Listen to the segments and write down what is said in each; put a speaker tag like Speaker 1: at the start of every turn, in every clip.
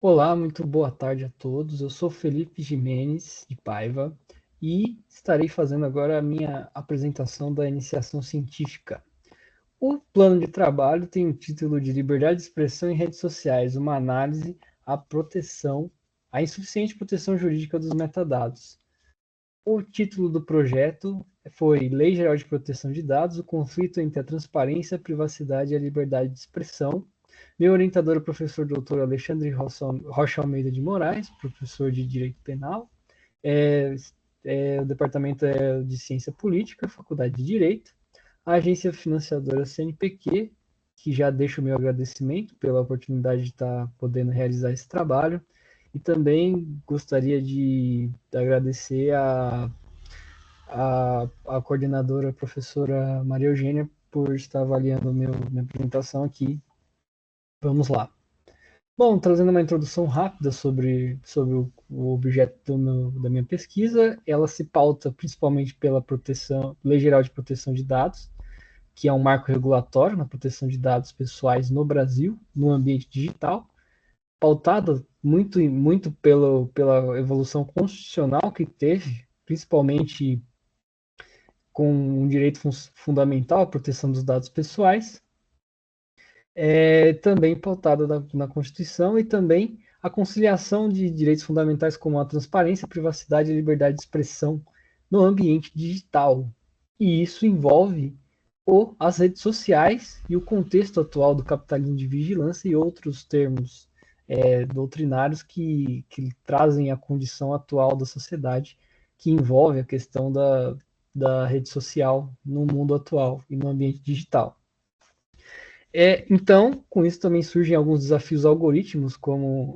Speaker 1: Olá, muito boa tarde a todos. Eu sou Felipe Jimenez de Paiva e estarei fazendo agora a minha apresentação da iniciação científica. O plano de trabalho tem o título de Liberdade de Expressão em Redes Sociais, uma análise à insuficiente proteção jurídica dos metadados. O título do projeto foi Lei Geral de Proteção de Dados, o conflito entre a transparência, a privacidade e a liberdade de expressão. Meu orientador é o professor doutor Alexandre Rocha Almeida de Moraes, professor de Direito Penal. É, o departamento é de Ciência Política, Faculdade de Direito. A agência financiadora CNPq, que já deixo o meu agradecimento pela oportunidade de estar podendo realizar esse trabalho. E também gostaria de agradecer a coordenadora, a professora Maria Eugênia, por estar avaliando minha apresentação aqui. Vamos lá. Bom, trazendo uma introdução rápida sobre o objeto da minha pesquisa, ela se pauta principalmente pela Lei Geral de Proteção de Dados, que é um marco regulatório na proteção de dados pessoais no Brasil, no ambiente digital, pautada muito pela evolução constitucional que teve, principalmente com um direito fundamental à proteção dos dados pessoais, também pautada na Constituição e também a conciliação de direitos fundamentais como a transparência, a privacidade e a liberdade de expressão no ambiente digital. E isso envolve as redes sociais e o contexto atual do capitalismo de vigilância e outros termos doutrinários que trazem a condição atual da sociedade, que envolve a questão da rede social no mundo atual e no ambiente digital. Então, com isso também surgem alguns desafios algorítmicos, como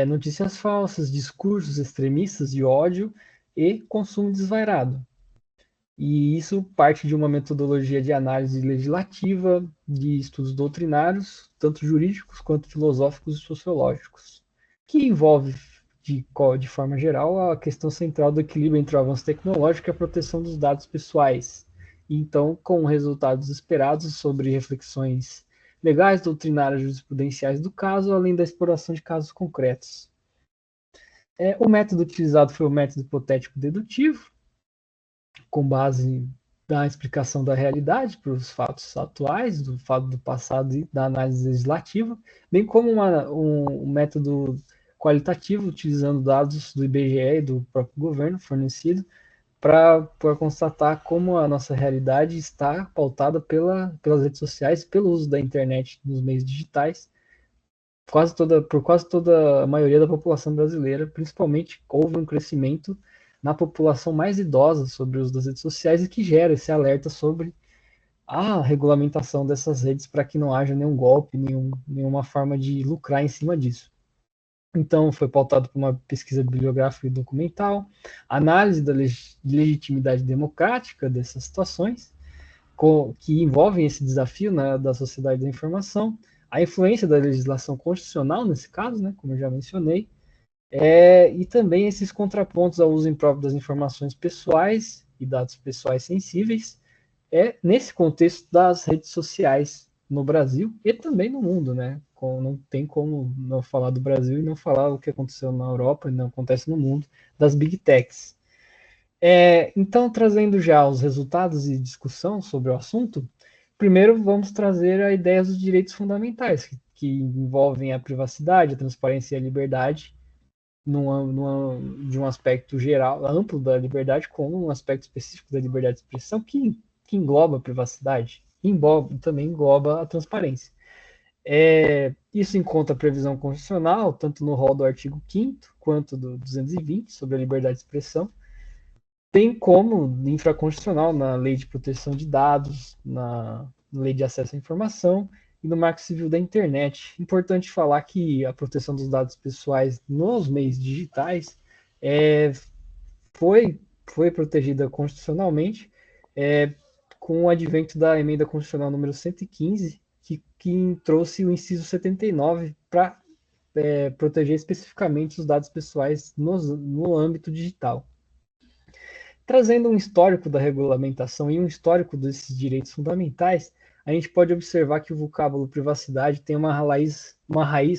Speaker 1: notícias falsas, discursos extremistas de ódio e consumo desvairado. E isso parte de uma metodologia de análise legislativa, de estudos doutrinários, tanto jurídicos quanto filosóficos e sociológicos, que envolve, de forma geral, a questão central do equilíbrio entre o avanço tecnológico e a proteção dos dados pessoais. Então, com resultados esperados sobre reflexões legais, doutrinárias, jurisprudenciais do caso, além da exploração de casos concretos. O método utilizado foi o método hipotético dedutivo, com base na explicação da realidade para os fatos atuais, do fato do passado e da análise legislativa, bem como um método qualitativo, utilizando dados do IBGE e do próprio governo fornecido, para constatar como a nossa realidade está pautada pelas redes sociais, pelo uso da internet nos meios digitais, por quase toda a maioria da população brasileira, principalmente houve um crescimento na população mais idosa sobre o uso das redes sociais e que gera esse alerta sobre a regulamentação dessas redes para que não haja nenhum golpe, nenhuma forma de lucrar em cima disso. Então, foi pautado por uma pesquisa bibliográfica e documental, análise da legitimidade democrática dessas situações, que envolvem esse desafio, né, da sociedade da informação, a influência da legislação constitucional, nesse caso, né, como eu já mencionei, e também esses contrapontos ao uso impróprio das informações pessoais e dados pessoais sensíveis, nesse contexto das redes sociais no Brasil e também no mundo, né? Não tem como não falar do Brasil e não falar o que aconteceu na Europa e não acontece no mundo, das Big Techs. Então, trazendo já os resultados e discussão sobre o assunto, primeiro vamos trazer a ideia dos direitos fundamentais, que envolvem a privacidade, a transparência e a liberdade, de um aspecto geral, amplo da liberdade, como um aspecto específico da liberdade de expressão, que engloba a privacidade, também engloba a transparência. Isso encontra previsão constitucional, tanto no rol do artigo 5º, quanto do 220, sobre a liberdade de expressão, bem como infraconstitucional na Lei de Proteção de Dados, na Lei de Acesso à Informação e no Marco Civil da Internet. Importante falar que a proteção dos dados pessoais nos meios digitais é, foi, foi protegida constitucionalmente com o advento da Emenda Constitucional número 115, que trouxe o inciso 79 para proteger especificamente os dados pessoais no âmbito digital. Trazendo um histórico da regulamentação e um histórico desses direitos fundamentais, a gente pode observar que o vocábulo privacidade tem uma raiz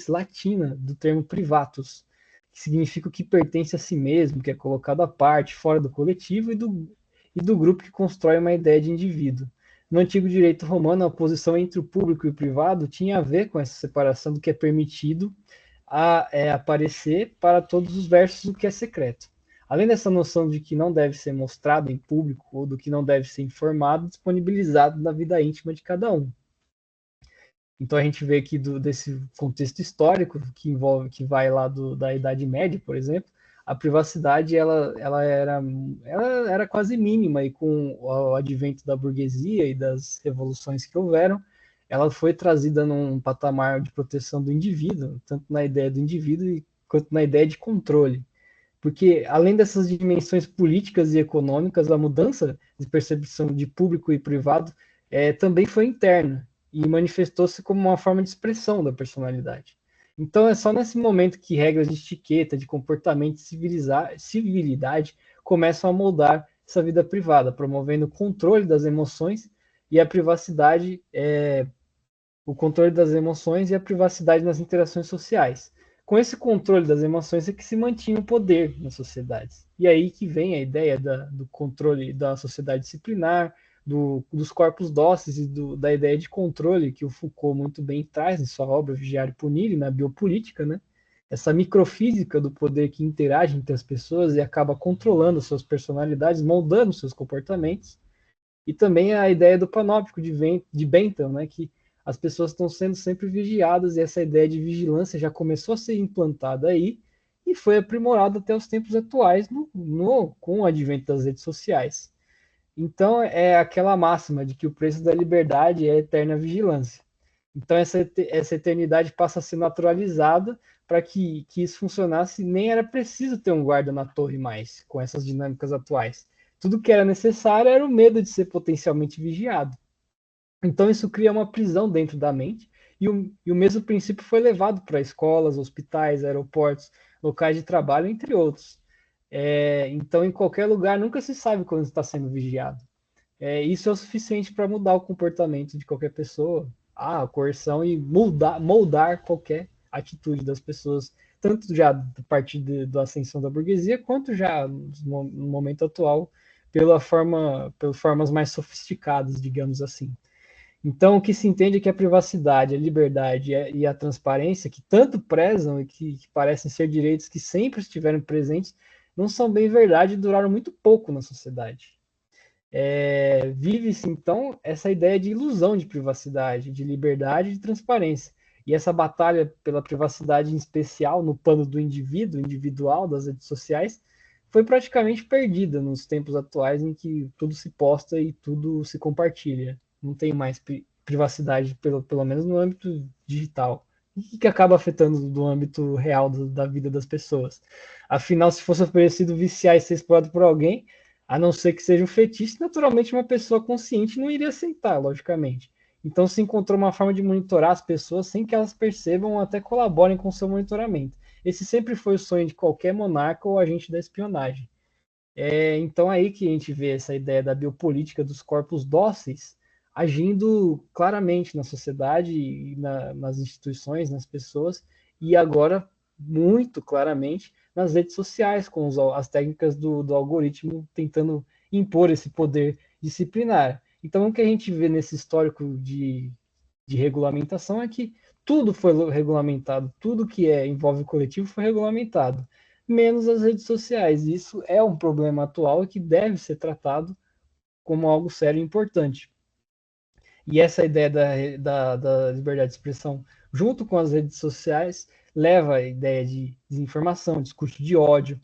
Speaker 1: latina do termo privatus, que significa o que pertence a si mesmo, que é colocado à parte, fora do coletivo e do grupo que constrói uma ideia de indivíduo. No antigo direito romano, a oposição entre o público e o privado tinha a ver com essa separação do que é permitido aparecer para todos os versos do que é secreto. Além dessa noção de que não deve ser mostrado em público ou do que não deve ser informado, disponibilizado na vida íntima de cada um. Então a gente vê aqui desse contexto histórico que vai lá da Idade Média, por exemplo, a privacidade ela era quase mínima e com o advento da burguesia e das revoluções que houveram, ela foi trazida num patamar de proteção do indivíduo, tanto na ideia do indivíduo quanto na ideia de controle. Porque, além dessas dimensões políticas e econômicas, a mudança de percepção de público e privado também foi interna e manifestou-se como uma forma de expressão da personalidade. Então, é só nesse momento que regras de etiqueta, de comportamento e civilidade começam a moldar essa vida privada, promovendo o controle das emoções e a privacidade, o controle das emoções e a privacidade nas interações sociais. Com esse controle das emoções é que se mantinha o poder nas sociedades. E aí que vem a ideia do controle da sociedade disciplinar, dos corpos dóceis e da ideia de controle que o Foucault muito bem traz em sua obra Vigiar e Punir, na biopolítica, né? Essa microfísica do poder que interage entre as pessoas e acaba controlando suas personalidades, moldando seus comportamentos. E também a ideia do panóptico de Bentham, né? Que as pessoas estão sendo sempre vigiadas e essa ideia de vigilância já começou a ser implantada aí e foi aprimorada até os tempos atuais com o advento das redes sociais. Então, é aquela máxima de que o preço da liberdade é a eterna vigilância. Então, essa eternidade passa a ser naturalizada para que isso funcionasse, nem era preciso ter um guarda na torre mais, com essas dinâmicas atuais. Tudo que era necessário era o medo de ser potencialmente vigiado. Então, isso cria uma prisão dentro da mente, e o mesmo princípio foi levado para escolas, hospitais, aeroportos, locais de trabalho, entre outros. Então, em qualquer lugar, nunca se sabe quando está sendo vigiado. Isso é o suficiente para mudar o comportamento de qualquer pessoa, a coerção e moldar qualquer atitude das pessoas, tanto já a partir da ascensão da burguesia, quanto já no momento atual, pelas formas mais sofisticadas, digamos assim. Então, o que se entende é que a privacidade, a liberdade e a transparência, que tanto prezam e que parecem ser direitos que sempre estiveram presentes, não são bem verdade e duraram muito pouco na sociedade. Vive-se, então, essa ideia de ilusão de privacidade, de liberdade e de transparência. E essa batalha pela privacidade, em especial no plano do indivíduo, individual, das redes sociais, foi praticamente perdida nos tempos atuais em que tudo se posta e tudo se compartilha. Não tem mais privacidade, pelo menos no âmbito digital, e que acaba afetando do âmbito real da vida das pessoas. Afinal, se fosse oferecido viciar e ser explorado por alguém, a não ser que seja um fetiche, naturalmente uma pessoa consciente não iria aceitar, logicamente. Então se encontrou uma forma de monitorar as pessoas sem que elas percebam ou até colaborem com o seu monitoramento. Esse sempre foi o sonho de qualquer monarca ou agente da espionagem. Então aí que a gente vê essa ideia da biopolítica dos corpos dóceis agindo claramente na sociedade e nas instituições, nas pessoas, e agora muito claramente nas redes sociais, com as técnicas do algoritmo tentando impor esse poder disciplinar. Então, o que a gente vê nesse histórico de regulamentação é que tudo foi regulamentado, tudo que envolve o coletivo foi regulamentado, menos as redes sociais. Isso é um problema atual e que deve ser tratado como algo sério e importante. E essa ideia da liberdade de expressão, junto com as redes sociais, leva a ideia de desinformação, discurso de ódio.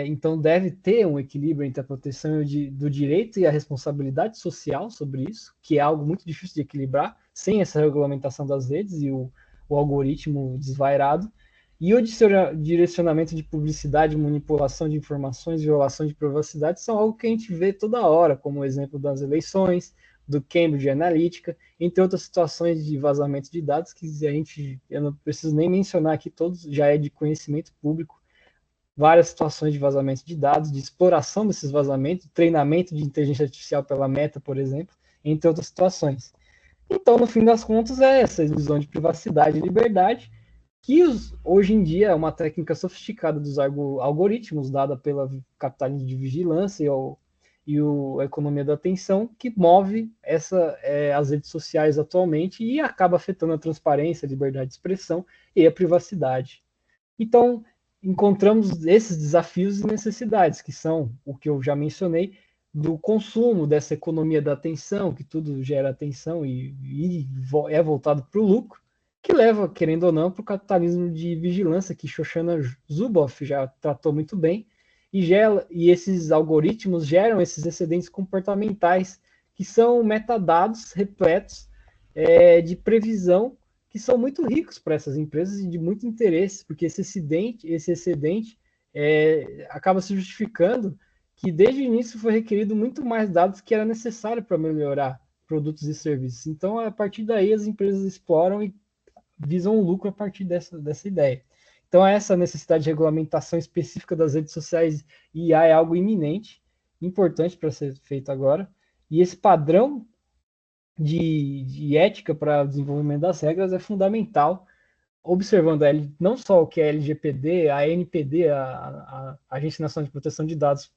Speaker 1: Então, deve ter um equilíbrio entre a proteção do direito e a responsabilidade social sobre isso, que é algo muito difícil de equilibrar sem essa regulamentação das redes e o algoritmo desvairado. E o direcionamento de publicidade, manipulação de informações, violação de privacidade são algo que a gente vê toda hora, como o exemplo das eleições, do Cambridge Analytica, entre outras situações de vazamento de dados que eu não preciso nem mencionar aqui, todos já é de conhecimento público, várias situações de vazamento de dados, de exploração desses vazamentos, treinamento de inteligência artificial pela Meta, por exemplo, entre outras situações. Então, no fim das contas, é essa ilusão de privacidade e liberdade, que hoje em dia é uma técnica sofisticada dos algoritmos, dada pela capitalismo de vigilância a economia da atenção, que move as redes sociais atualmente e acaba afetando a transparência, a liberdade de expressão e a privacidade. Então, encontramos esses desafios e necessidades, que são o que eu já mencionei, do consumo, dessa economia da atenção, que tudo gera atenção e é voltado para o lucro, que leva, querendo ou não, para o capitalismo de vigilância, que Shoshana Zuboff já tratou muito bem, e esses algoritmos geram esses excedentes comportamentais, que são metadados repletos de previsão, que são muito ricos para essas empresas e de muito interesse, porque esse excedente acaba se justificando que desde o início foi requerido muito mais dados que era necessário para melhorar produtos e serviços. Então, a partir daí, as empresas exploram e visam o lucro a partir dessa ideia. Então, essa necessidade de regulamentação específica das redes sociais e IA é algo iminente, importante para ser feito agora. E esse padrão de ética para o desenvolvimento das regras é fundamental, observando não só o que a LGPD, a NPD, a Agência Nacional de Proteção de Dados,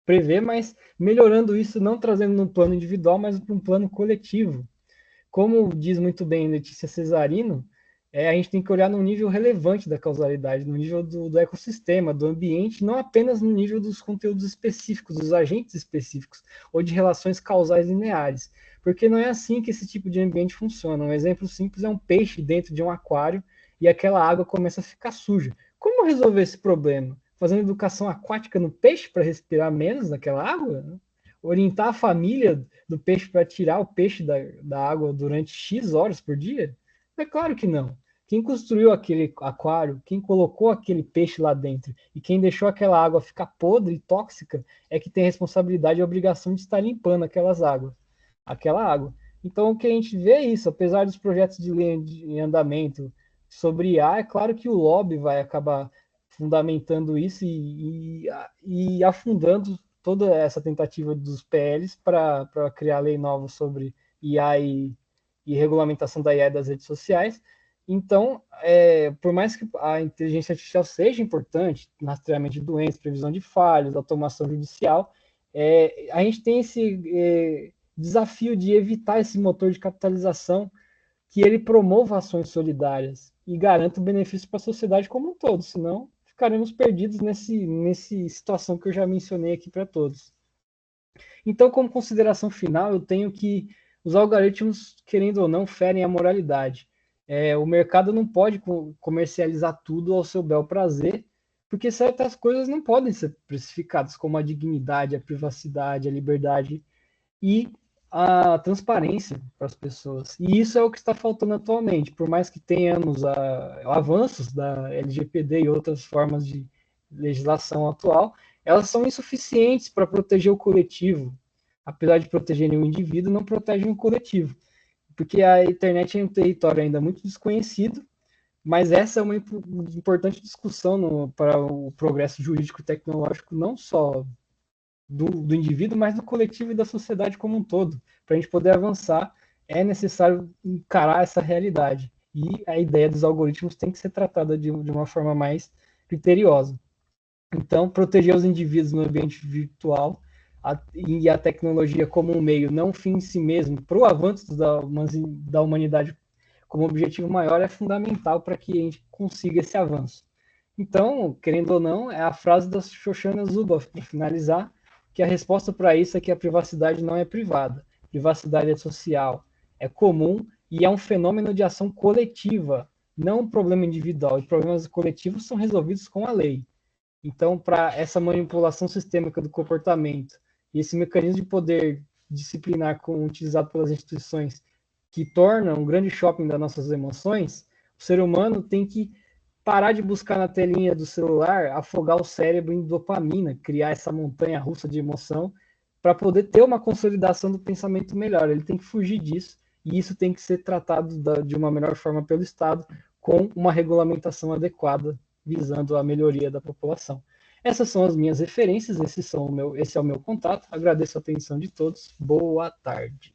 Speaker 1: prevê, mas melhorando isso, não trazendo num plano individual, mas para um plano coletivo. Como diz muito bem Letícia Cesarino, a gente tem que olhar no nível relevante da causalidade, no nível do ecossistema, do ambiente, não apenas no nível dos conteúdos específicos, dos agentes específicos, ou de relações causais lineares. Porque não é assim que esse tipo de ambiente funciona. Um exemplo simples é um peixe dentro de um aquário e aquela água começa a ficar suja. Como resolver esse problema? Fazendo educação aquática no peixe para respirar menos naquela água? Orientar a família do peixe para tirar o peixe da água durante X horas por dia? É claro que não. Quem construiu aquele aquário, quem colocou aquele peixe lá dentro e quem deixou aquela água ficar podre e tóxica é que tem a responsabilidade e a obrigação de estar limpando aquela água. Então, o que a gente vê é isso, apesar dos projetos de lei em andamento sobre IA, é claro que o lobby vai acabar fundamentando isso e afundando toda essa tentativa dos PLs para criar lei nova sobre IA e regulamentação da IA das redes sociais. Então, por mais que a inteligência artificial seja importante, rastreamento de doenças, previsão de falhas, automação judicial, a gente tem esse desafio de evitar esse motor de capitalização, que ele promova ações solidárias e garanta o benefício para a sociedade como um todo, senão ficaremos perdidos nesse situação que eu já mencionei aqui para todos. Então, como consideração final, eu tenho que os algoritmos, querendo ou não, ferem a moralidade. O mercado não pode comercializar tudo ao seu bel prazer, porque certas coisas não podem ser precificadas, como a dignidade, a privacidade, a liberdade e a transparência para as pessoas. E isso é o que está faltando atualmente. Por mais que tenhamos avanços da LGPD e outras formas de legislação atual, elas são insuficientes para proteger o coletivo. Apesar de protegerem o indivíduo, não protegem o coletivo. Porque a internet é um território ainda muito desconhecido, mas essa é uma importante discussão para o progresso jurídico e tecnológico, não só do indivíduo, mas do coletivo e da sociedade como um todo. Para a gente poder avançar, é necessário encarar essa realidade. E a ideia dos algoritmos tem que ser tratada de uma forma mais criteriosa. Então, proteger os indivíduos no ambiente virtual e a tecnologia como um meio, não um fim em si mesmo, para o avanço da humanidade como objetivo maior é fundamental para que a gente consiga esse avanço. Então, querendo ou não, é a frase da Shoshana Zuboff, para finalizar, que a resposta para isso é que a privacidade não é privada. Privacidade é social, é comum e é um fenômeno de ação coletiva, não um problema individual. E problemas coletivos são resolvidos com a lei. Então, para essa manipulação sistêmica do comportamento e esse mecanismo de poder disciplinar utilizado pelas instituições que torna um grande shopping das nossas emoções, o ser humano tem que parar de buscar na telinha do celular, afogar o cérebro em dopamina, criar essa montanha russa de emoção, para poder ter uma consolidação do pensamento melhor. Ele tem que fugir disso, e isso tem que ser tratado de uma melhor forma pelo Estado, com uma regulamentação adequada, visando a melhoria da população. Essas são as minhas referências, esse é o meu contato. Agradeço a atenção de todos. Boa tarde.